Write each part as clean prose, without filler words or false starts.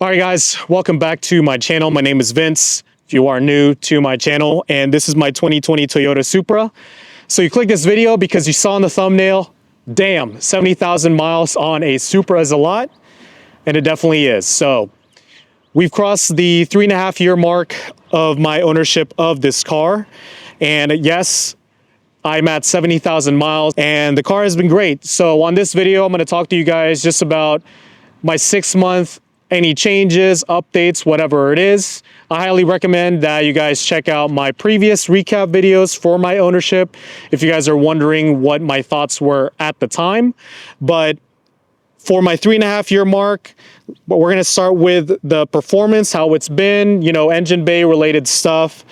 All right, guys, welcome back to my channel. My name is Vince, if you are new to my channel, and this is my 2020 Toyota Supra. So you clicked this video because you saw in the thumbnail, damn, 70,000 miles on a Supra is a lot, and it definitely is. So we've crossed the 3.5-year mark of my ownership of this car, and yes, I'm at 70,000 miles, and the car has been great. So on this video, I'm gonna talk to you guys just about my 6-month, any changes, updates, whatever it is. I highly recommend that you guys check out my previous recap videos for my ownership if you guys are wondering what my thoughts were at the time. But for my 3.5-year mark, we're gonna start with the performance, how it's been, you know, engine bay related stuff.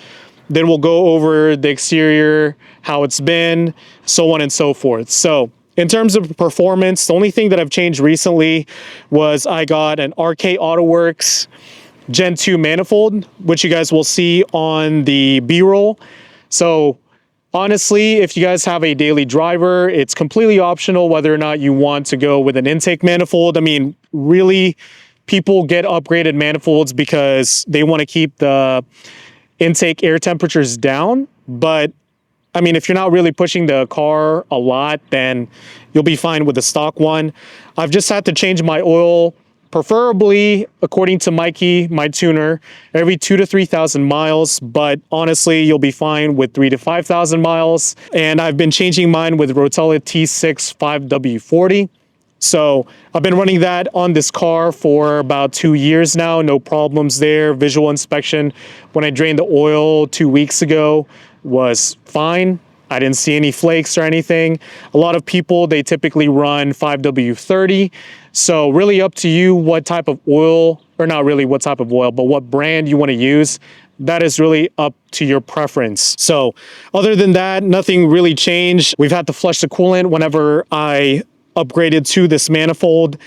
Then we'll go over the exterior, how it's been, so on and so forth. So in terms of performance, the only thing that I've changed recently was I got an RK AutoWorks Gen 2 manifold, which you guys will see on the B-roll. So honestly, if you guys have a daily driver, it's completely optional whether or not you want to go with an intake manifold. I mean, really, people get upgraded manifolds because they want to keep the intake air temperatures down, but I mean, if you're not really pushing the car a lot, then you'll be fine with the stock one. I've just had to change my oil, preferably, according to Mikey, my tuner, every 2,000 to 3,000 miles. But honestly, you'll be fine with 3,000 to 5,000 miles. And I've been changing mine with Rotella T6 5W40. So I've been running that on this car for about 2 years now. No problems there. Visual inspection when I drained the oil 2 weeks ago was fine. I didn't see any flakes or anything. A lot of people, they typically run 5W30. So really up to you what type of oil, or not really what type of oil, but what brand you want to use. That is really up to your preference. So other than that, nothing really changed. We've had to flush the coolant whenever I upgraded to this manifold.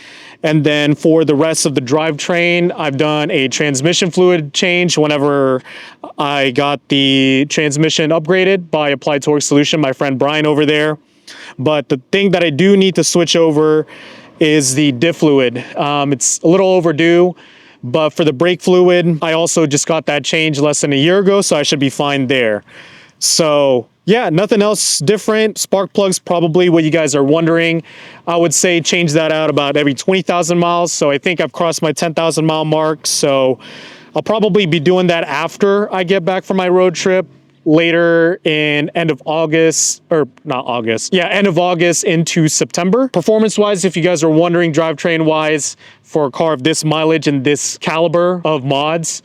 And then for the rest of the drivetrain, I've done a transmission fluid change whenever I got the transmission upgraded by Applied Torque Solution, my friend Brian over there. But the thing that I do need to switch over is the diff fluid. It's a little overdue, but for the brake fluid, I also just got that change less than a year ago, so I should be fine there. So yeah, nothing else different. Spark plugs, probably what you guys are wondering. I would say change that out about every 20,000 miles. So I think I've crossed my 10,000 mile mark. So I'll probably be doing that after I get back from my road trip later in end of August, or not August. Yeah, end of August into September. Performance wise, if you guys are wondering, drivetrain wise, for a car of this mileage and this caliber of mods,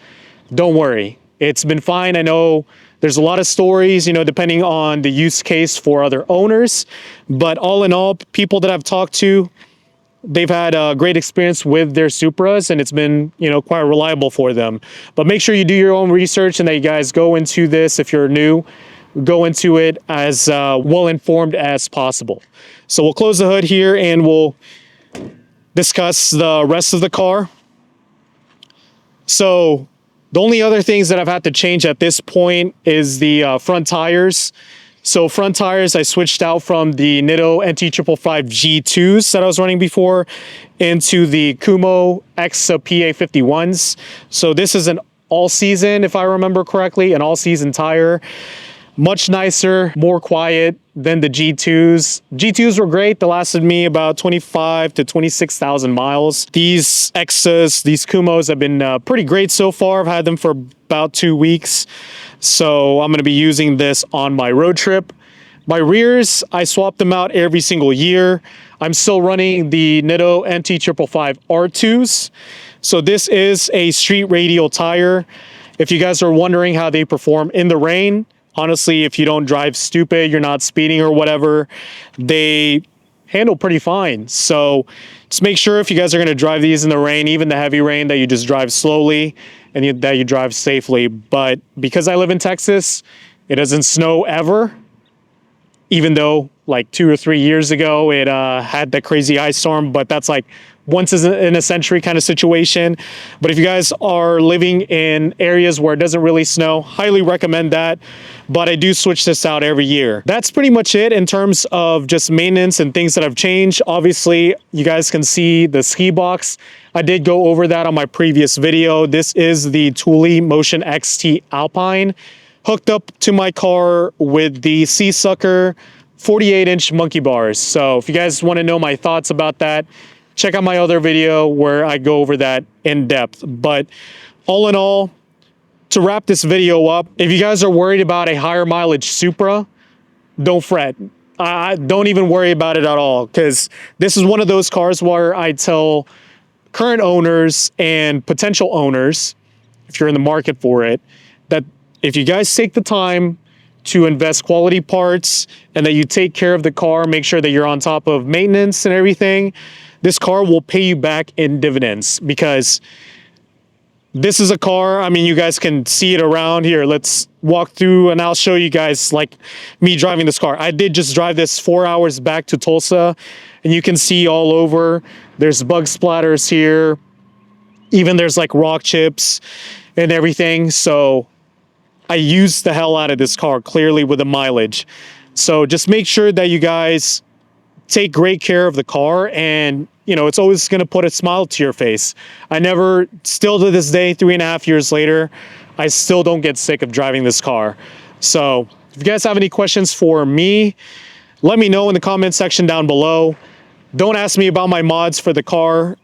don't worry. It's been fine. I know there's a lot of stories, you know, depending on the use case for other owners. But all in all, people that I've talked to, they've had a great experience with their Supras, and it's been, you know, quite reliable for them. But make sure you do your own research and that you guys go into this, if you're new, go into it as well-informed as possible. So we'll close the hood here and we'll discuss the rest of the car. So the only other things that I've had to change at this point is the front tires. So front tires, I switched out from the Nitto NT555 G2s that I was running before into the Kumo X PA51s. So this is an all-season, if I remember correctly, an all-season tire. Much nicer, more quiet than the G2s. G2s were great. They lasted me about 25 to 26,000 miles. These Xs, these Kumos have been pretty great so far. I've had them for about 2 weeks. So I'm gonna be using this on my road trip. My rears, I swap them out every single year. I'm still running the Nitto NT555 R2s. So this is a street radial tire. If you guys are wondering how they perform in the rain, honestly, if you don't drive stupid, you're not speeding or whatever, they handle pretty fine. So just make sure if you guys are gonna drive these in the rain, even the heavy rain, that you just drive slowly and that you drive safely. But because I live in Texas, it doesn't snow ever, even though like 2 or 3 years ago, it had that crazy ice storm, but that's like once in a century kind of situation. But if you guys are living in areas where it doesn't really snow, highly recommend that. But I do switch this out every year. That's pretty much it in terms of just maintenance and things that have changed. Obviously, you guys can see the ski box. I did go over that on my previous video. This is the Thule Motion XT Alpine, hooked up to my car with the Sea Sucker 48-inch monkey bars. So if you guys want to know my thoughts about that, check out my other video where I go over that in depth. But all in all, to wrap this video up, if you guys are worried about a higher mileage Supra, don't fret. Don't even worry about it at all, because this is one of those cars where I tell current owners and potential owners, if you're in the market for it, that if you guys take the time to invest quality parts and that you take care of the car, make sure that you're on top of maintenance and everything, this car will pay you back in dividends. Because this is a car, I mean, you guys can see it around here. Let's walk through and I'll show you guys like me driving this car. I did just drive this 4 hours back to Tulsa, and you can see all over, there's bug splatters here. Even there's like rock chips and everything. So I used the hell out of this car, clearly, with the mileage. So just make sure that you guys take great care of the car, and you know, it's always going to put a smile to your face. Still to this day, 3.5 years later, I still don't get sick of driving this car. So if you guys have any questions for me, let me know in the comment section down below. Don't ask me about my mods for the car.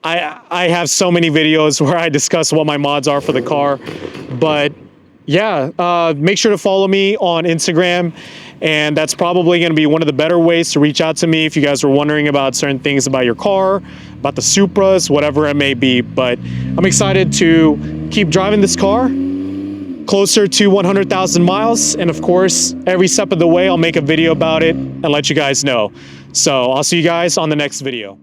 I have so many videos where I discuss what my mods are for the car. But yeah, make sure to follow me on Instagram, and that's probably going to be one of the better ways to reach out to me if you guys are wondering about certain things about your car, about the Supras, whatever it may be. But I'm excited to keep driving this car closer to 100,000 miles, and of course, every step of the way I'll make a video about it and let you guys know. So I'll see you guys on the next video.